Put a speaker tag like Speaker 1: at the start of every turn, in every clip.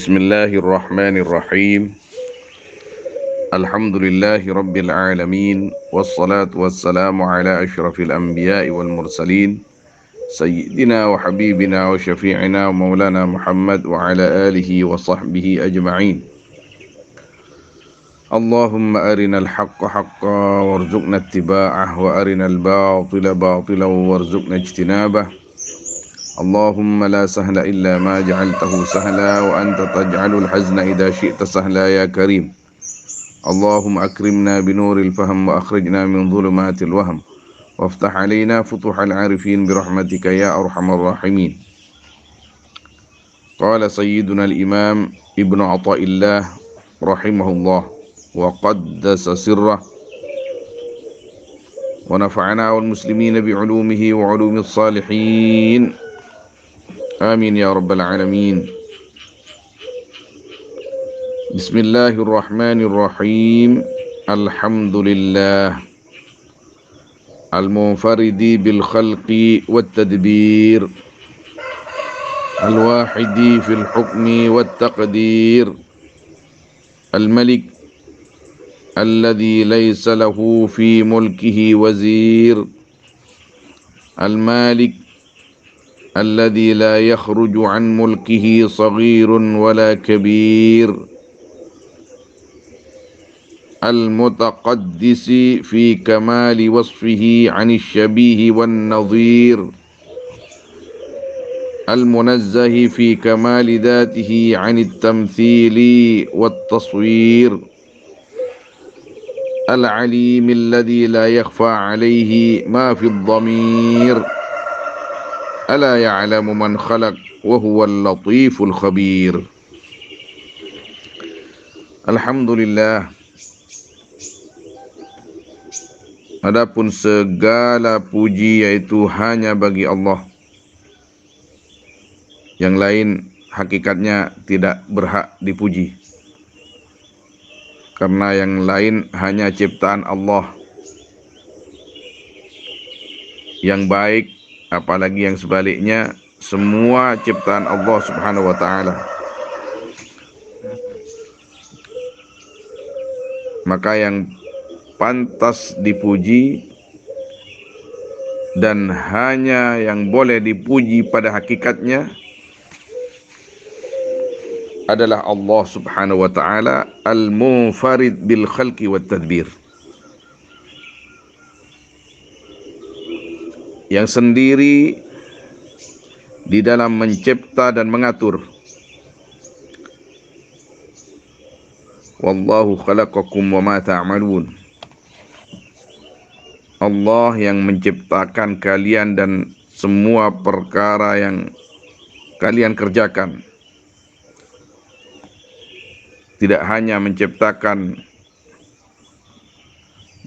Speaker 1: Bismillahirrahmanirrahim. Alhamdulillahi rabbil alamin. Wassalatu wassalamu ala ashrafil anbiya'i wal mursalin, Sayyidina wa habibina wa syafi'ina wa maulana Muhammad wa ala alihi wa sahbihi ajma'in. Allahumma arinal haqqa haqqa warzuqna ittiba'ah wa arinal batila batila warzuqna ijtinabah. Allahumma la sahla illa ma ja'altahu sahla wa anta taj'alul hazna idha syi'ta sahla ya karim. Allahumma akrimna binuril faham wa akhrijna min dhulumatil waham waftah alaina futuhal arifin birahmatika ya arhamar rahimin. Qala sayyiduna al-imam Ibnu Athaillah rahimahullah wa qaddasa sirrah wa nafa'ana wal muslimina bi'ulumihi wa 'ulumis salihin. Amin ya rabbal alamin. Bismillahirrahmanirrahim. Alhamdulillah al-munfaridi bil khalqi wat tadbir, al-wahidi fil hukmi wat taqdir, al-malik alladhi laysa lahu fi mulkihi wazir, al-malik الذي لا يخرج عن ملكه صغير ولا كبير، المتقدس في كمال وصفه عن الشبيه والنظير، المنزه في كمال ذاته عن التمثيل والتصوير، العليم الذي لا يخفى عليه ما في الضمير، ألا يعلم من خلق وهو اللطيف الخبير. Alhamdulillah. Adapun segala puji yaitu hanya bagi Allah. Yang lain hakikatnya tidak berhak dipuji. Karena yang lain hanya ciptaan Allah yang baik, apalagi yang sebaliknya, semua ciptaan Allah Subhanahu wa taala. Maka yang pantas dipuji dan hanya yang boleh dipuji pada hakikatnya adalah Allah Subhanahu wa taala, al-munfarid bil khalqi wat tadbir, yang sendiri di dalam mencipta dan mengatur. Wallahu khalaqakum wa ma ta'malun. Allah yang menciptakan kalian dan semua perkara yang kalian kerjakan. Tidak hanya menciptakan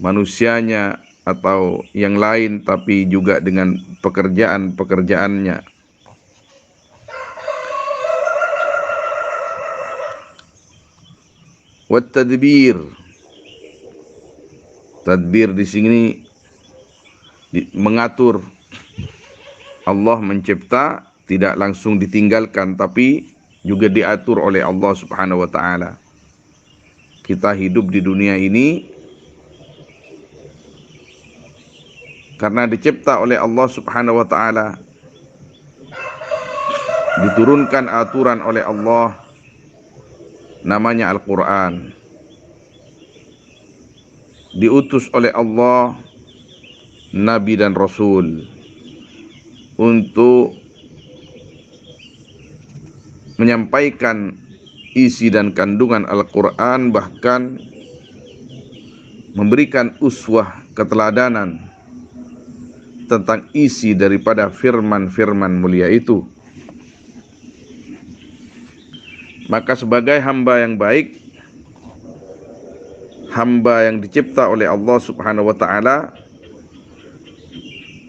Speaker 1: manusianya atau yang lain, tapi juga dengan pekerjaan-pekerjaannya. Wat tadbir. Tadbir di sini mengatur. Allah mencipta, tidak langsung ditinggalkan, tapi juga diatur oleh Allah Subhanahu wa taala. Kita hidup di dunia ini karena dicipta oleh Allah Subhanahu wa taala, diturunkan aturan oleh Allah, namanya Al-Quran, diutus oleh Allah Nabi dan Rasul untuk menyampaikan isi dan kandungan Al-Quran, bahkan memberikan uswah, keteladanan tentang isi daripada firman-firman mulia itu. Maka sebagai hamba yang baik, hamba yang dicipta oleh Allah Subhanahu wa taala,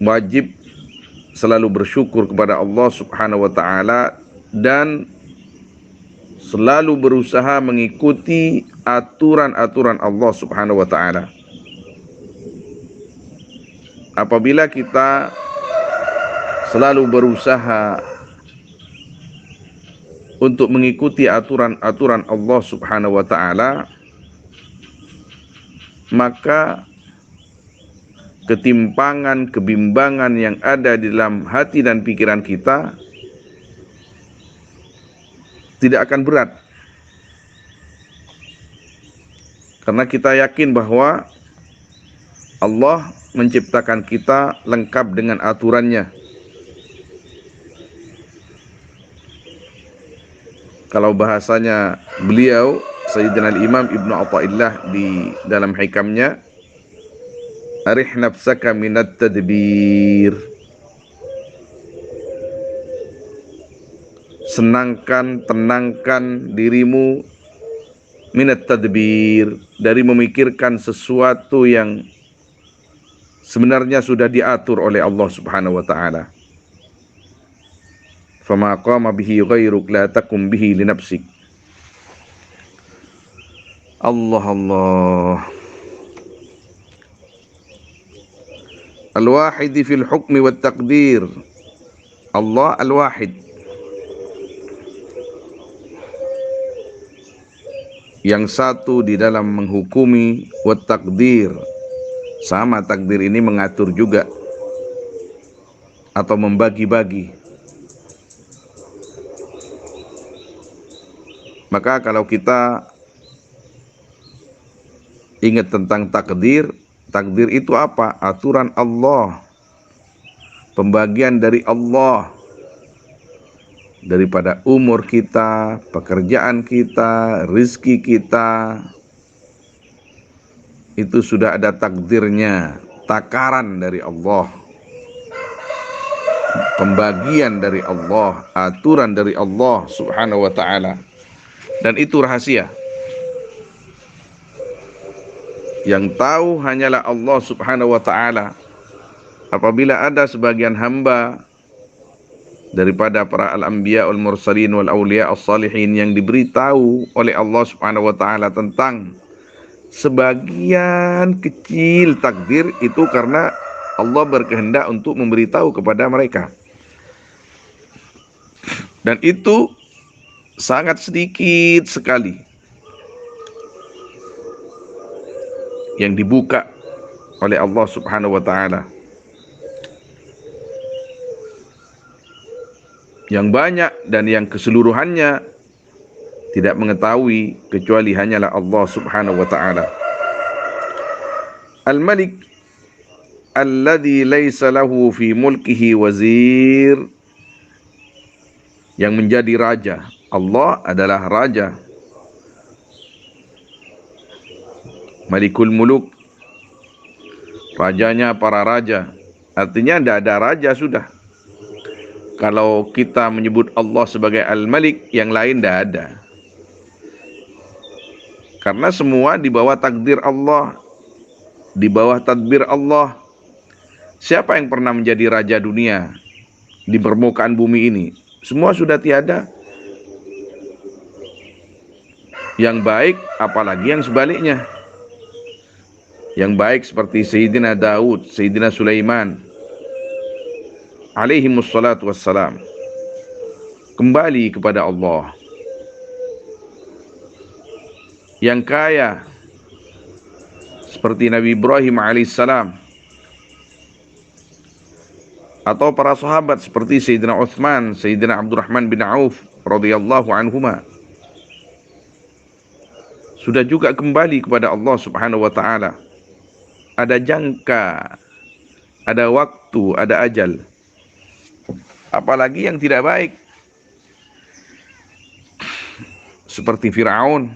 Speaker 1: wajib selalu bersyukur kepada Allah Subhanahu wa taala dan selalu berusaha mengikuti aturan-aturan Allah Subhanahu wa taala. Apabila kita selalu berusaha untuk mengikuti aturan-aturan Allah Subhanahu wa taala, maka ketimpangan, kebimbangan yang ada di dalam hati dan pikiran kita tidak akan berat. Karena kita yakin bahwa Allah menciptakan kita lengkap dengan aturannya. Kalau bahasanya beliau, Sayyidina Imam Ibnu Athaillah di dalam hikamnya, arih nafsaka minat tadbir. Senangkan, tenangkan dirimu minat tadbir, dari memikirkan sesuatu yang sebenarnya sudah diatur oleh Allah Subhanahu wa taala. Fama qama bihi ghairuk la takum bihi li nafsik. Allah. Al-wahid fil hukmi wat taqdir. Allah al-wahid, yang satu di dalam menghukumi, wat taqdir, sama takdir ini mengatur juga atau membagi-bagi. Maka kalau kita ingat tentang takdir, takdir itu apa? Aturan Allah, pembagian dari Allah, daripada umur kita, pekerjaan kita, rizki kita, itu sudah ada takdirnya, takaran dari Allah, pembagian dari Allah, aturan dari Allah Subhanahu wa ta'ala. Dan itu rahasia. Yang tahu hanyalah Allah Subhanahu wa ta'ala. Apabila ada sebagian hamba daripada para al-anbiya wal mursalin wal awliya as-salihin yang diberitahu oleh Allah Subhanahu wa ta'ala tentang sebagian kecil takdir, itu karena Allah berkehendak untuk memberitahu kepada mereka. Dan itu sangat sedikit sekali yang dibuka oleh Allah Subhanahu wa ta'ala. Yang banyak dan yang keseluruhannya tidak mengetahui kecuali hanyalah Allah Subhanahu wa ta'ala. Al-Malik alladhi laysa lahu fi mulkihi wazir, yang menjadi raja. Allah adalah raja, Malikul Muluk, rajanya para raja. Artinya tidak ada raja sudah. Kalau kita menyebut Allah sebagai Al-Malik, yang lain tidak ada. Karena semua di bawah takdir Allah, di bawah tadbir Allah. Siapa yang pernah menjadi raja dunia di permukaan bumi ini? Semua sudah tiada. Yang baik, apalagi yang sebaliknya. Yang baik seperti Sayyidina Daud, Sayyidina Sulaiman, alaihimussalatu wassalam, kembali kepada Allah. Yang kaya seperti Nabi Ibrahim alaihissalam, atau para sahabat seperti Sayyidina Utsman, Sayyidina Abdurrahman bin Auf radhiyallahu anhuma, sudah juga kembali kepada Allah Subhanahu wa ta'ala. Ada jangka, ada waktu, ada ajal. Apalagi yang tidak baik, seperti Fir'aun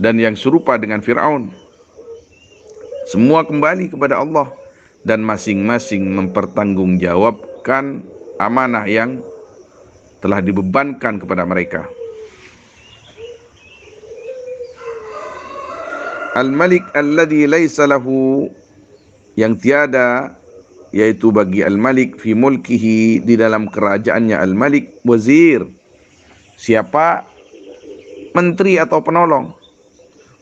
Speaker 1: dan yang serupa dengan Fir'aun. Semua kembali kepada Allah dan masing-masing mempertanggungjawabkan amanah yang telah dibebankan kepada mereka. Al-Malik alladhi laysa lahu, yang tiada, yaitu bagi Al-Malik fi mulkihi, di dalam kerajaannya Al-Malik, wazir. Siapa? Menteri atau penolong.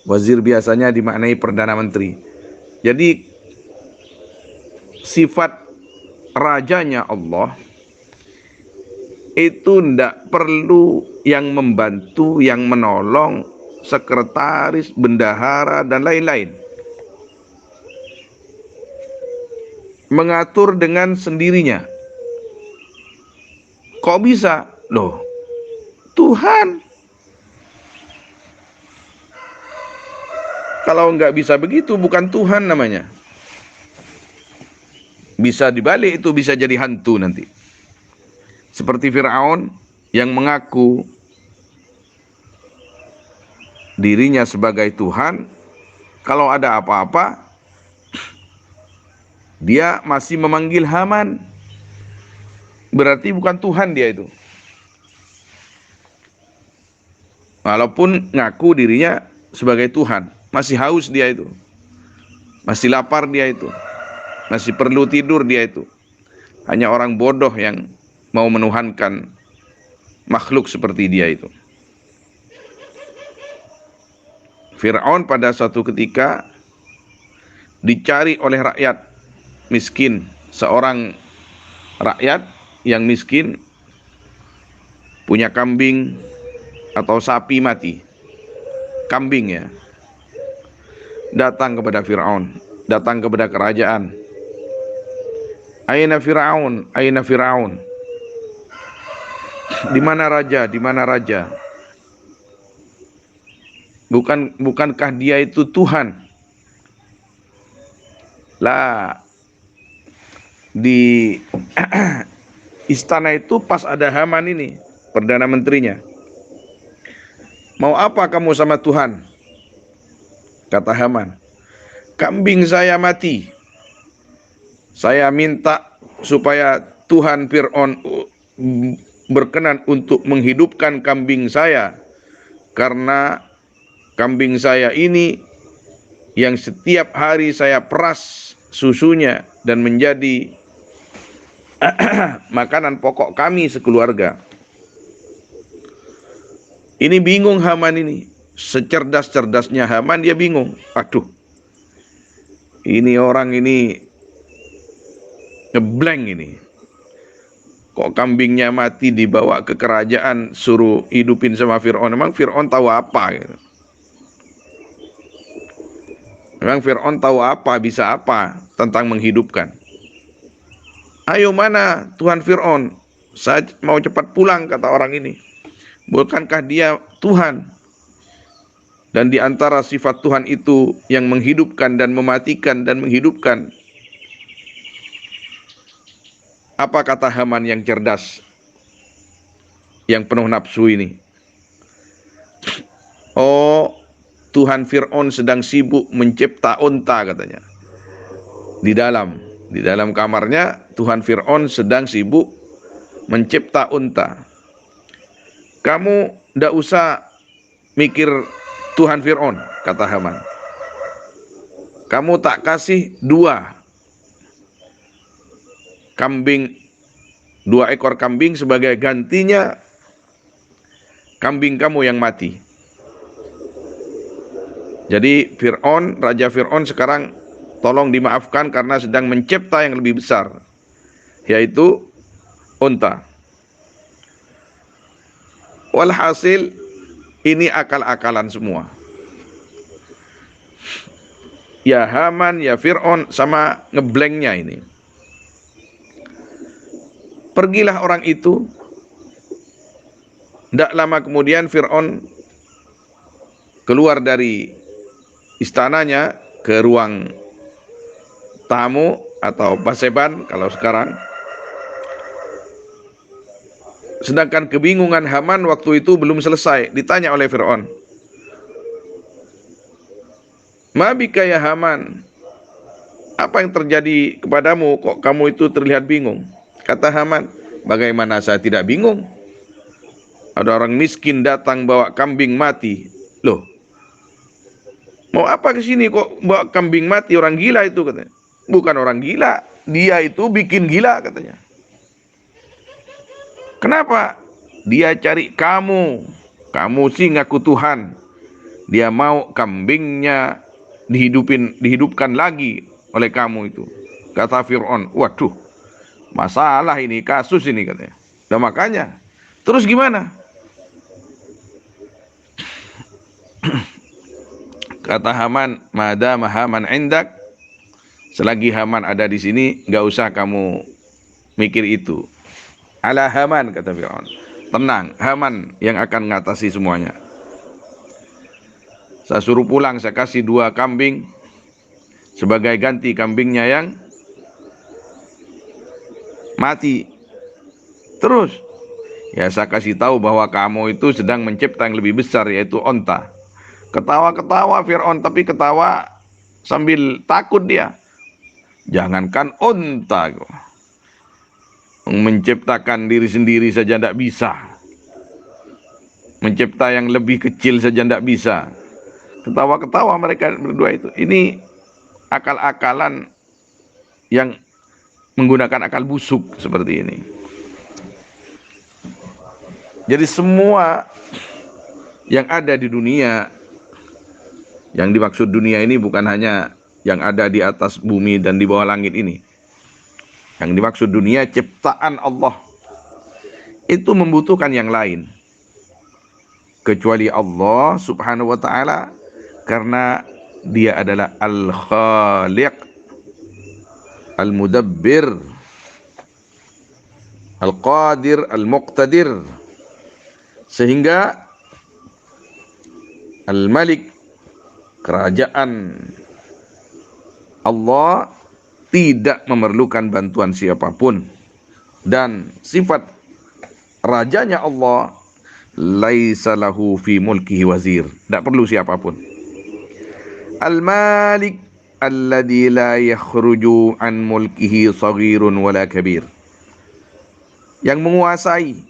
Speaker 1: Wazir biasanya dimaknai perdana menteri. Jadi sifat rajanya Allah itu ndak perlu yang membantu, yang menolong, sekretaris, bendahara, dan lain-lain. Mengatur dengan sendirinya. Kok bisa? Loh, Tuhan. Kalau nggak bisa begitu, bukan Tuhan namanya. Bisa dibalik, itu bisa jadi hantu nanti. Seperti Fir'aun yang mengaku dirinya sebagai Tuhan. Kalau ada apa-apa, dia masih memanggil Haman. Berarti bukan Tuhan dia itu. Walaupun ngaku dirinya sebagai Tuhan, masih haus dia itu. Masih lapar dia itu. Masih perlu tidur dia itu. Hanya orang bodoh yang mau menuhankan makhluk seperti dia itu. Fir'aun pada suatu ketika dicari oleh rakyat miskin. Seorang rakyat yang miskin punya kambing atau sapi mati. Kambing ya. Datang kepada Fir'aun, datang kepada kerajaan. Aina Fir'aun, aina Fir'aun. Di mana raja? Di mana raja? Bukankah dia itu Tuhan? Lah, di istana itu pas ada Haman ini, Perdana Menterinya. Mau apa kamu sama Tuhan? Kata Haman. Kambing saya mati. Saya minta supaya Tuhan Fir'aun berkenan untuk menghidupkan kambing saya. Karena kambing saya ini yang setiap hari saya peras susunya dan menjadi makanan pokok kami sekeluarga. Ini bingung Haman ini. Secerdas-cerdasnya Haman dia bingung. Aduh, ini orang ini ngeblank ini. Kok kambingnya mati dibawa ke kerajaan suruh hidupin sama Fir'aun. Emang Fir'aun tahu apa gitu. Memang Fir'aun tahu apa, bisa apa tentang menghidupkan. Ayo mana Tuhan Fir'aun? Saya mau cepat pulang, kata orang ini. Bukankah dia Tuhan? Dan di antara sifat Tuhan itu yang menghidupkan dan mematikan dan menghidupkan. Apa kata Haman yang cerdas, yang penuh nafsu ini? Oh, Tuhan Fir'aun sedang sibuk mencipta unta katanya. Di dalam kamarnya Tuhan Fir'aun sedang sibuk mencipta unta. Kamu ndak usah mikir Tuhan Fir'aun, kata Haman. Kamu tak kasih 2 ekor kambing sebagai gantinya kambing kamu yang mati. Jadi Raja Fir'aun sekarang tolong dimaafkan karena sedang mencipta yang lebih besar, yaitu unta. Walhasil ini akal-akalan semua. Ya Haman, ya Fir'aun sama ngeblanknya ini. Pergilah orang itu. Tidak lama kemudian Fir'aun keluar dari istananya ke ruang tamu atau paseban kalau sekarang. Sedangkan kebingungan Haman waktu itu belum selesai. Ditanya oleh Fir'aun, Ma bika ya Haman, apa yang terjadi kepadamu kok kamu itu terlihat bingung? Kata Haman, bagaimana saya tidak bingung? Ada orang miskin datang bawa kambing mati. Loh, mau apa ke sini kok bawa kambing mati? Orang gila itu katanya. Bukan orang gila, dia itu bikin gila katanya. Kenapa? Dia cari kamu. Kamu sih ngaku Tuhan. Dia mau kambingnya dihidupkan lagi oleh kamu itu. Kata Fir'aun, waduh, masalah ini, kasus ini katanya. Nah makanya, terus gimana? Kata Haman, madama Haman indak, selagi Haman ada di sini, nggak usah kamu mikir itu. Ala Haman, kata Fir'aun. Tenang, Haman yang akan mengatasi semuanya. Saya suruh pulang, saya kasih 2 kambing sebagai ganti kambingnya yang mati. Terus, ya saya kasih tahu bahwa kamu itu sedang mencipta yang lebih besar, yaitu onta. Ketawa-ketawa Fir'aun, tapi ketawa sambil takut dia. Jangankan onta, menciptakan diri sendiri saja tidak bisa. Mencipta yang lebih kecil saja tidak bisa. Ketawa-ketawa mereka berdua itu. Ini akal-akalan yang menggunakan akal busuk seperti ini. Jadi semua yang ada di dunia, yang dimaksud dunia ini bukan hanya yang ada di atas bumi dan di bawah langit ini. Yang dimaksud dunia ciptaan Allah itu membutuhkan yang lain kecuali Allah subhanahu wa ta'ala, karena dia adalah al-khaliq, al-mudabbir, al-qadir, al-muqtadir. Sehingga al-malik, kerajaan Allah tidak memerlukan bantuan siapapun. Dan sifat rajanya Allah, laisa lahu fi mulkihi wazir, tidak perlu siapapun. Al-malik alladzi la yakhruju an mulkihi saghirun wala kabir, yang menguasai,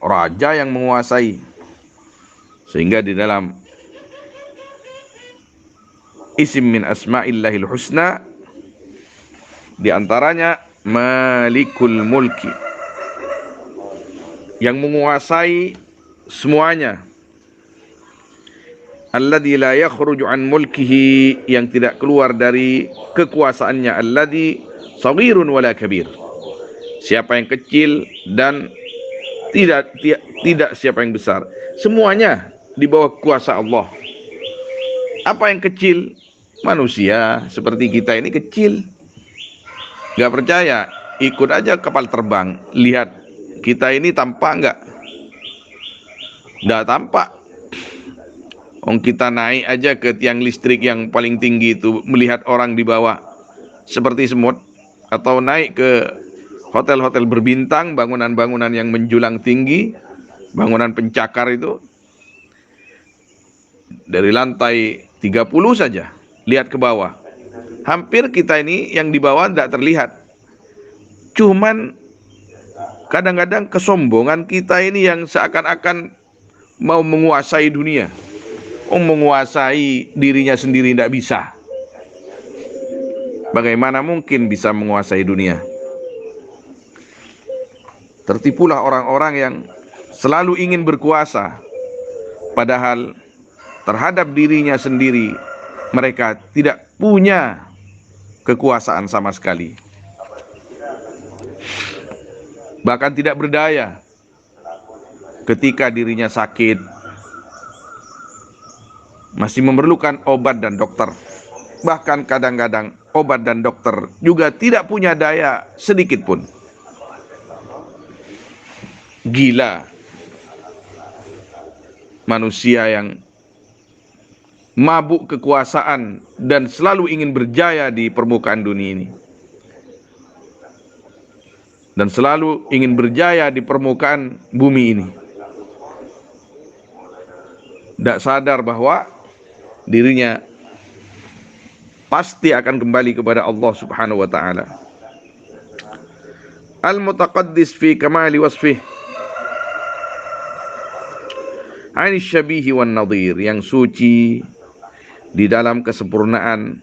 Speaker 1: raja yang menguasai, sehingga di dalam isim min asma'illahil husna di antaranya malikul mulki, yang menguasai semuanya. Alladzi la yakhruju an mulkihi, yang tidak keluar dari kekuasaannya. Alladzi saghirun wala kabir, siapa yang kecil dan tidak siapa yang besar, semuanya di bawah kuasa Allah. Apa yang kecil? Manusia seperti kita ini kecil. Gak percaya? Ikut aja kapal terbang, lihat kita ini tampak nggak? Nggak tampak. Kita naik aja ke tiang listrik yang paling tinggi itu, melihat orang di bawah seperti semut. Atau naik ke hotel-hotel berbintang, bangunan-bangunan yang menjulang tinggi, bangunan pencakar itu, dari lantai 30 saja lihat ke bawah, hampir kita ini yang di bawah tidak terlihat. Cuman kadang-kadang kesombongan kita ini yang seakan-akan mau menguasai dunia. Menguasai dirinya sendiri tidak bisa. Bagaimana mungkin bisa menguasai dunia? Tertipulah orang-orang yang selalu ingin berkuasa, padahal terhadap dirinya sendiri mereka tidak punya kekuasaan sama sekali. Bahkan tidak berdaya ketika dirinya sakit, masih memerlukan obat dan dokter. Bahkan kadang-kadang obat dan dokter juga tidak punya daya sedikit pun. Gila manusia yang mabuk kekuasaan dan selalu ingin berjaya di permukaan dunia ini, dan selalu ingin berjaya di permukaan bumi ini. Tidak sadar bahwa dirinya pasti akan kembali kepada Allah subhanahu wa ta'ala. Al-mutaqaddis fi kamali wasfih, anis syabihi wan nadhir, yang suci di dalam kesempurnaan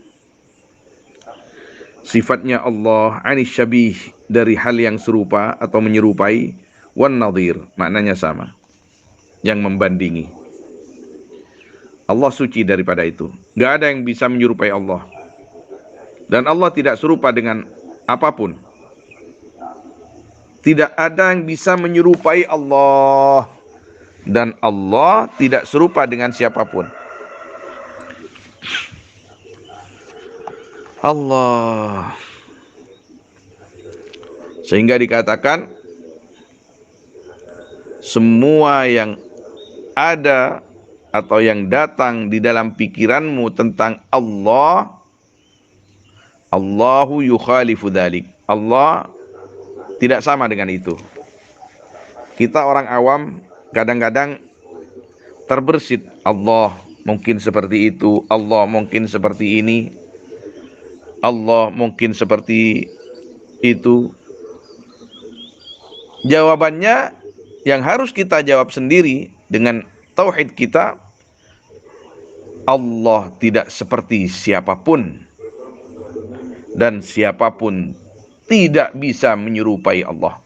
Speaker 1: sifatnya Allah. Anis syabih, dari hal yang serupa atau menyerupai. Wan nadhir, maknanya sama, yang membandingi. Allah suci daripada itu. Gak ada yang bisa menyerupai Allah. Dan Allah tidak serupa dengan apapun. Tidak ada yang bisa menyerupai Allah, dan Allah tidak serupa dengan siapapun. Allah. Sehingga dikatakan semua yang ada atau yang datang di dalam pikiranmu tentang Allah, Allahu yukhalifu dzalik. Allah tidak sama dengan itu. Kita orang awam kadang-kadang terbersit, Allah mungkin seperti itu, Allah mungkin seperti ini, Allah mungkin seperti itu. Jawabannya yang harus kita jawab sendiri dengan tauhid kita, Allah tidak seperti siapapun, dan siapapun tidak bisa menyerupai Allah.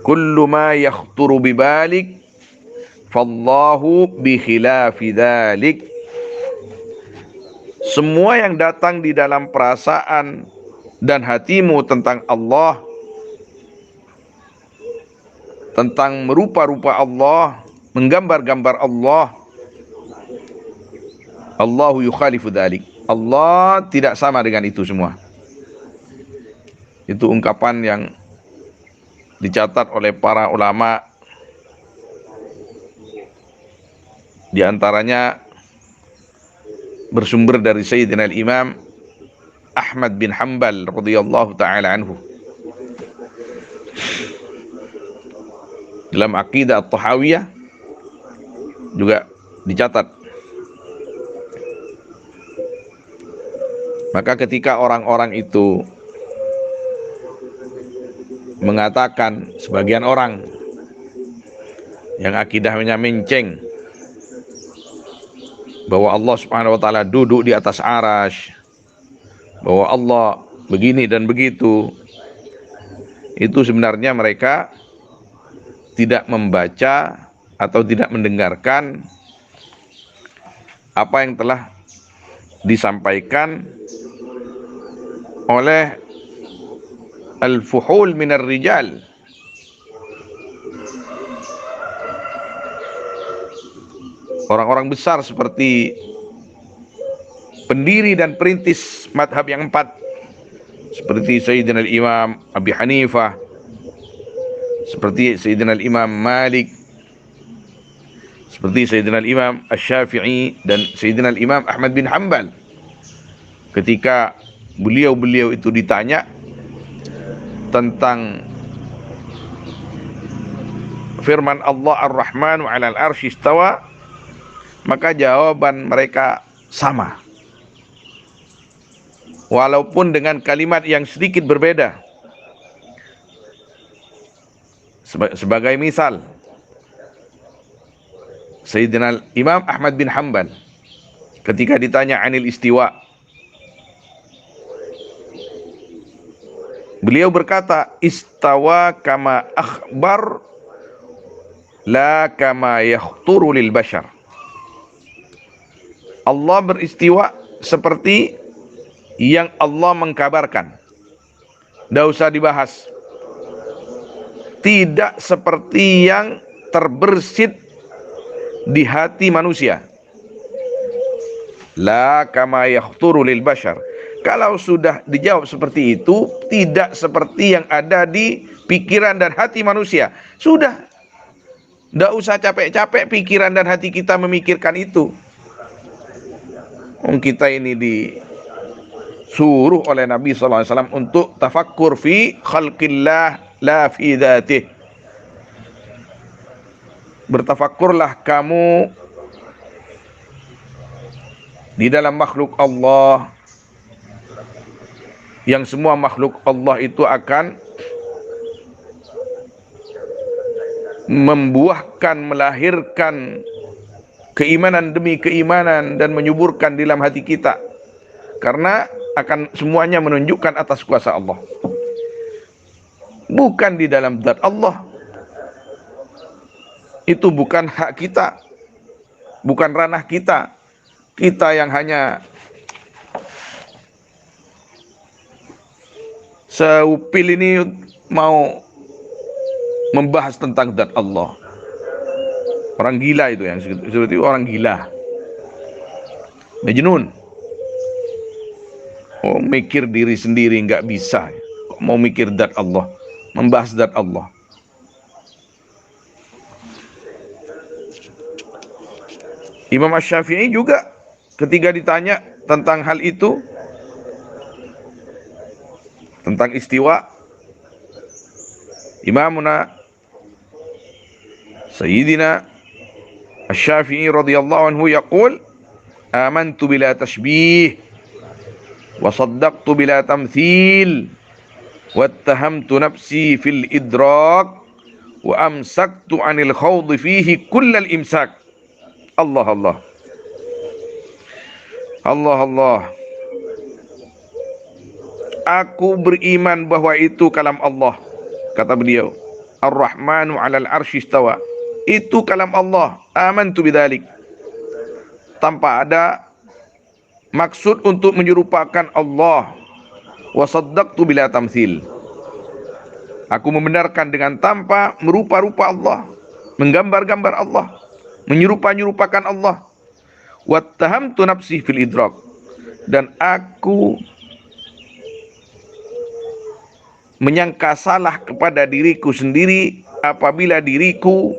Speaker 1: Kullu ma yakhturu bibalik fallahu bi khilafi dzalik. Semua yang datang di dalam perasaan dan hatimu tentang Allah, tentang merupa-rupa Allah, menggambar-gambar Allah, Allahu yukhalifu dzalik. Allah tidak sama dengan itu semua. Itu ungkapan yang dicatat oleh para ulama. Di antaranya bersumber dari Sayyidina Imam Ahmad bin Hanbal radhiyallahu taala anhu. Dalam Aqidah At-Tahawiyah juga dicatat. Maka ketika orang-orang itu mengatakan, sebagian orang yang akidahnya menceng, bahwa Allah Subhanahu wa taala duduk di atas arasy, bahwa Allah begini dan begitu, itu sebenarnya mereka tidak membaca atau tidak mendengarkan apa yang telah disampaikan oleh al-fuhul minar rijal, orang-orang besar seperti pendiri dan perintis madhab yang 4, seperti Sayyidina Imam Abi Hanifah, seperti Sayyidina Imam Malik, seperti Sayyidina Imam Asy-Syafi'i, dan Sayyidina Imam Ahmad bin Hanbal. Ketika beliau-beliau itu ditanya tentang firman Allah Ar-Rahmanu 'alal arsy istawa, maka jawaban mereka sama, walaupun dengan kalimat yang sedikit berbeda. Sebagai misal, Sayyidina Imam Ahmad bin Hanbal ketika ditanya anil istiwa, beliau berkata, istawa kama akhbar la kama yakhturu lil bashar. Allah beristiwa seperti yang Allah mengkabarkan, tidak usah dibahas. Tidak seperti yang terbersit di hati manusia. La kama yakhturu lil bashar. Kalau sudah dijawab seperti itu, tidak seperti yang ada di pikiran dan hati manusia. Sudah, tidak usah capek-capek pikiran dan hati kita memikirkan itu. Kita ini disuruh oleh Nabi SAW untuk tafakkur fi khalqillah la fi dzatih. Bertafakkurlah kamu di dalam makhluk Allah, yang semua makhluk Allah itu akan membuahkan, melahirkan keimanan demi keimanan dan menyuburkan di dalam hati kita, karena akan semuanya menunjukkan atas kuasa Allah, bukan di dalam zat Allah. Itu bukan hak kita, bukan ranah kita. Kita yang hanya Seupil ini mau membahas tentang zat Allah. Orang gila itu, yang seperti orang gila, Majnun. Oh, mikir diri sendiri nggak bisa, kok mau mikir zat Allah, membahas zat Allah. Imam Asy-Syafi'i juga ketika ditanya tentang hal itu, tentang istiwa, Imamuna Sayyidina Asy-Syafi'i radhiyallahu anhu yaqul, amantu bila tashbih wa saddaqtu bila tamthil wattahamtu nafsi fil idrak wa amsaktu anil khawdi fihi kullal imsak. Allah Allah Allah Allah. Aku beriman bahwa itu kalam Allah, kata beliau. Ar-Rahmanu 'alal 'arsy istawa. Itu kalam Allah. Amantu bidzalik. Tanpa ada maksud untuk menyerupakan Allah. Wa saddaqtu bila tamtsil. Aku membenarkan dengan tanpa merupa-rupa Allah, menggambar-gambar Allah, menyerupa-nyerupakan Allah. Wattahamtu nafsi fil idrak. Dan aku menyangka salah kepada diriku sendiri apabila diriku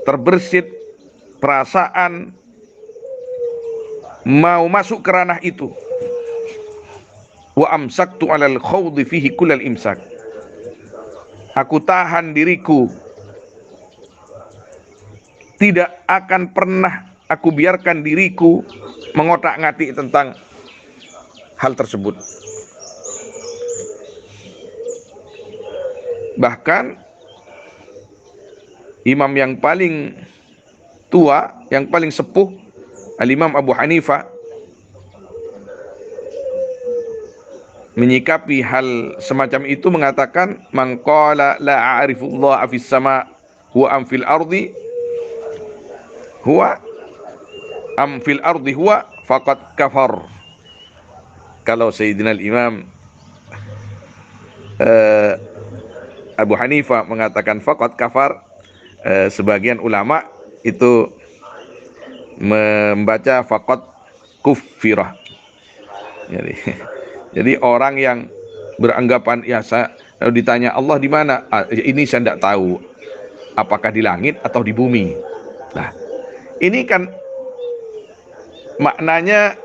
Speaker 1: terbersit perasaan mau masuk ke ranah itu. Wa amsaktu 'alal khawdi fihi kullal imsak. Aku tahan diriku, tidak akan pernah aku biarkan diriku mengotak-ngatik tentang hal tersebut. Bahkan imam yang paling tua, yang paling sepuh, Al-Imam Abu Hanifah, menyikapi hal semacam itu mengatakan, man qala la a'rifullah fis sama huwa am fil ardi huwa am fil ardi huwa faqad kafar. Kalau Sayyidina Al-Imam Abu Hanifah mengatakan faqad kafar, sebagian ulama itu membaca faqad kuffirah. Jadi orang yang beranggapan, ya saya ditanya Allah di mana, ini saya tidak tahu, apakah di langit atau di bumi. Nah, ini kan maknanya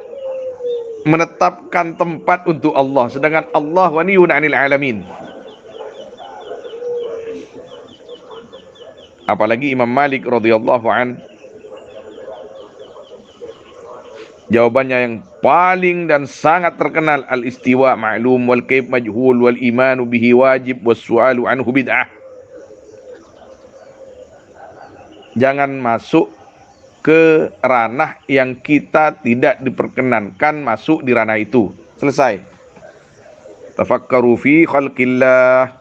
Speaker 1: menetapkan tempat untuk Allah, sedangkan Allah waniyun 'anil alamin. Apalagi Imam Malik radhiyallahu an, jawabannya yang paling dan sangat terkenal, al-istiwa ma'lum wal kaif majhul wal imanu bihi wajib was su'alu anhu bid'ah. Jangan masuk ke ranah yang kita tidak diperkenankan masuk di ranah itu. Selesai. Tafakkaru fi khalqillah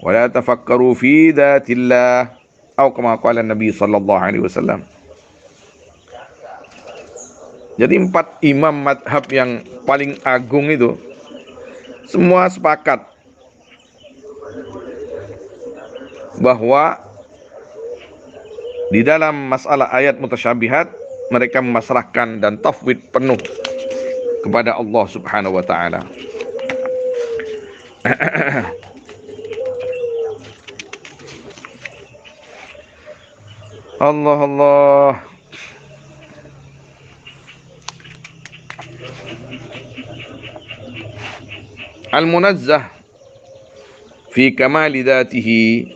Speaker 1: wa la tafakkaru fi dhatillah. Atau kama qala Nabi sallallahu alaihi wasallam. Jadi 4 imam madhab yang paling agung itu semua sepakat bahwa di dalam masalah ayat mutasyabihat mereka memasrahkan dan tafwid penuh kepada Allah Subhanahu wa taala. Allah Allah. Al-munazzah fi kamali dhatihi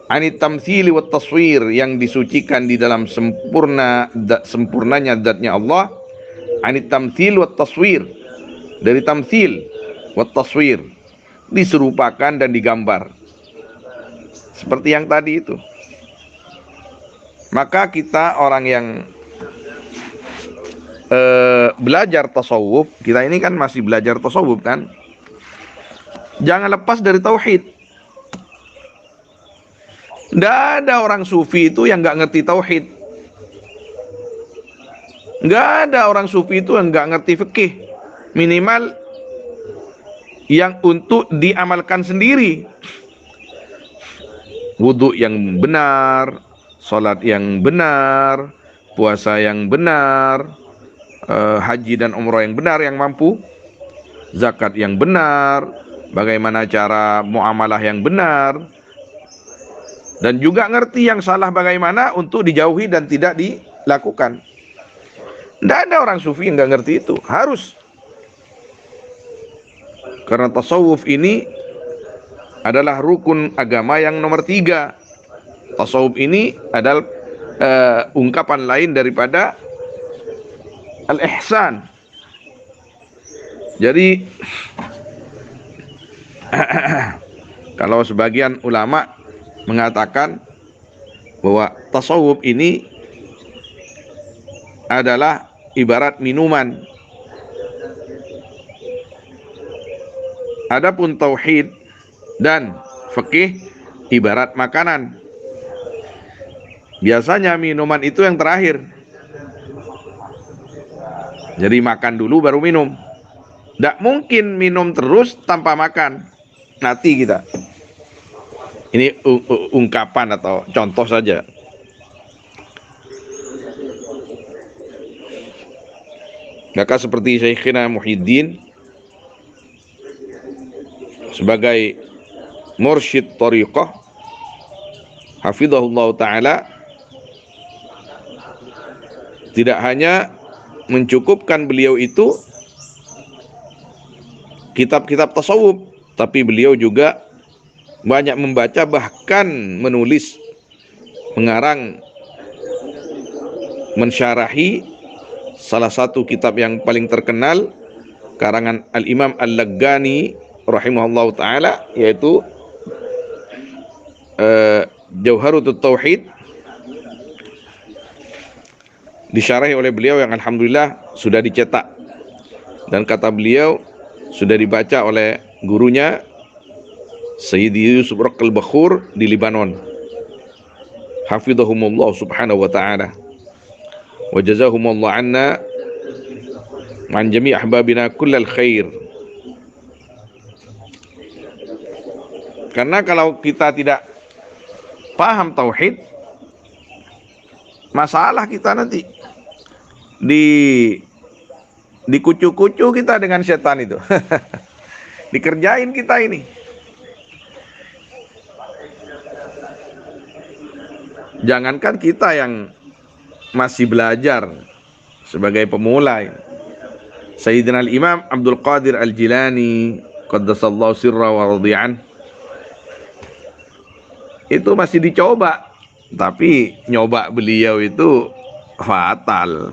Speaker 1: anit tamthili wat taswir, yang disucikan di dalam sempurnanya zatnya Allah, anit tamthil wat taswir, dari tamthil wat taswir, diserupakan dan digambar. Seperti yang tadi itu. Maka kita orang yang belajar tasawuf, kita ini kan masih belajar tasawuf kan, jangan lepas dari tauhid. Tidak ada orang sufi itu yang nggak ngerti tauhid. Nggak ada orang sufi itu yang nggak ngerti fikih, minimal yang untuk diamalkan sendiri. Wudhu yang benar, sholat yang benar, puasa yang benar, haji dan umroh yang benar yang mampu, zakat yang benar, bagaimana cara muamalah yang benar, dan juga ngerti yang salah bagaimana untuk dijauhi dan tidak dilakukan. Tidak ada orang sufi yang nggak ngerti itu, harus. Karena tasawuf ini adalah rukun agama yang nomor 3. Tasawuf ini adalah ungkapan lain daripada al-ihsan. Jadi kalau sebagian ulama mengatakan bahwa tasawuf ini adalah ibarat minuman. Adapun tauhid dan fikih ibarat makanan. Biasanya minuman itu yang terakhir. Jadi makan dulu baru minum. Tidak mungkin minum terus tanpa makan. Mati kita. Ini ungkapan atau contoh saja. Maka seperti Syekhina Muhyiddin sebagai mursyid thariqah hafizahullah ta'ala, tidak hanya mencukupkan beliau itu kitab-kitab tasawuf, tapi beliau juga banyak membaca, bahkan menulis, mengarang, mensyarahi salah satu kitab yang paling terkenal karangan Al-Imam Al-Laghani rahimahullah ta'ala, yaitu Jauharutut Tauhid, disyarahi oleh beliau yang alhamdulillah sudah dicetak, dan kata beliau sudah dibaca oleh gurunya Sayyidi Yusuf Raqal-Bakhur di Libanon, hafizahumullah subhanahu wa ta'ala, wa jazahumullah anna man jami' ahbabina kullal khair. Karena kalau kita tidak paham tauhid, masalah kita nanti dikucu-kucu kita dengan setan itu. Dikerjain kita ini. Jangankan kita yang masih belajar sebagai pemula. Sayyidina Al-Imam Abdul Qadir Al-Jilani qaddasallahu sirra wa radhi'an, itu masih dicoba, tapi nyoba beliau itu fatal.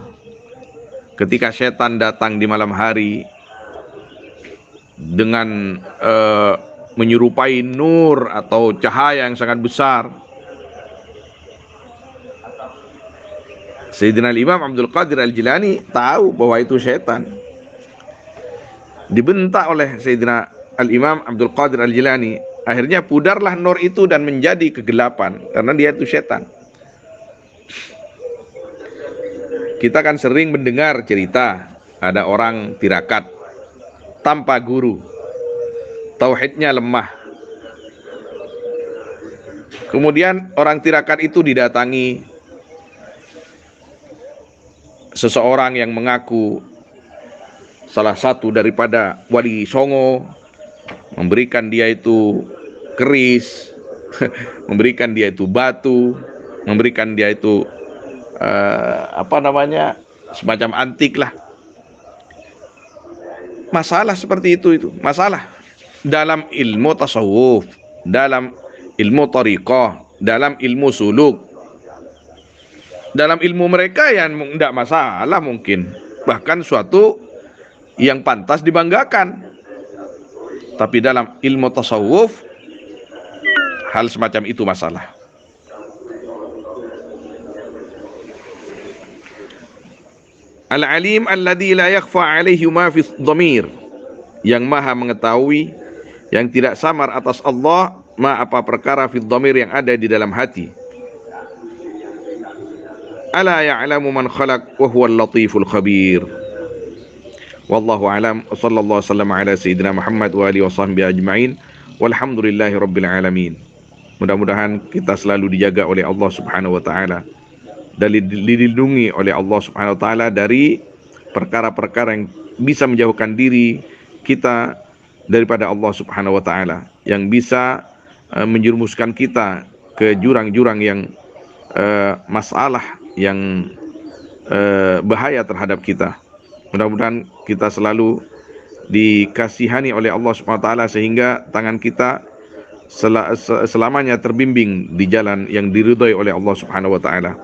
Speaker 1: Ketika setan datang di malam hari dengan menyerupai nur atau cahaya yang sangat besar, Sayyidina Imam Abdul Qadir Al-Jilani tahu bahwa itu setan. Dibentak oleh Sayyidina Al-Imam Abdul Qadir Al-Jilani. Akhirnya pudarlah nur itu dan menjadi kegelapan, karena dia itu setan. Kita kan sering mendengar cerita ada orang tirakat tanpa guru, tauhidnya lemah. Kemudian orang tirakat itu didatangi seseorang yang mengaku salah satu daripada wali songo, memberikan dia itu keris, memberikan dia itu batu, memberikan dia itu semacam antik lah. Masalah seperti itu masalah dalam ilmu tasawuf, dalam ilmu thariqah, dalam ilmu suluk. Dalam ilmu mereka yang tidak masalah mungkin, bahkan suatu yang pantas dibanggakan. Tapi dalam ilmu tasawuf, hal semacam itu masalah. Al-alim alladzi la yakhfa alaihi ma fi dhamir, yang maha mengetahui, yang tidak samar atas Allah ma apa perkara fi dhamir yang ada di dalam hati. Ala ya'lamu man khalaq wa huwal latiful khabir. Wallahu alam. Sallallahu wasallam ala sayyidina Muhammad wa alihi wasahbihi ajma'in. Walhamdulillahi rabbil alamin. Mudah-mudahan kita selalu dijaga oleh Allah Subhanahu wa taala dan dilindungi oleh Allah Subhanahu wa taala dari perkara-perkara yang bisa menjauhkan diri kita daripada Allah Subhanahu wa taala, yang bisa menjerumuskan kita ke jurang-jurang yang masalah yang bahaya terhadap kita. Mudah-mudahan kita selalu dikasihani oleh Allah Subhanahu wa taala sehingga tangan kita selamanya terbimbing di jalan yang diridhai oleh Allah Subhanahu wa taala.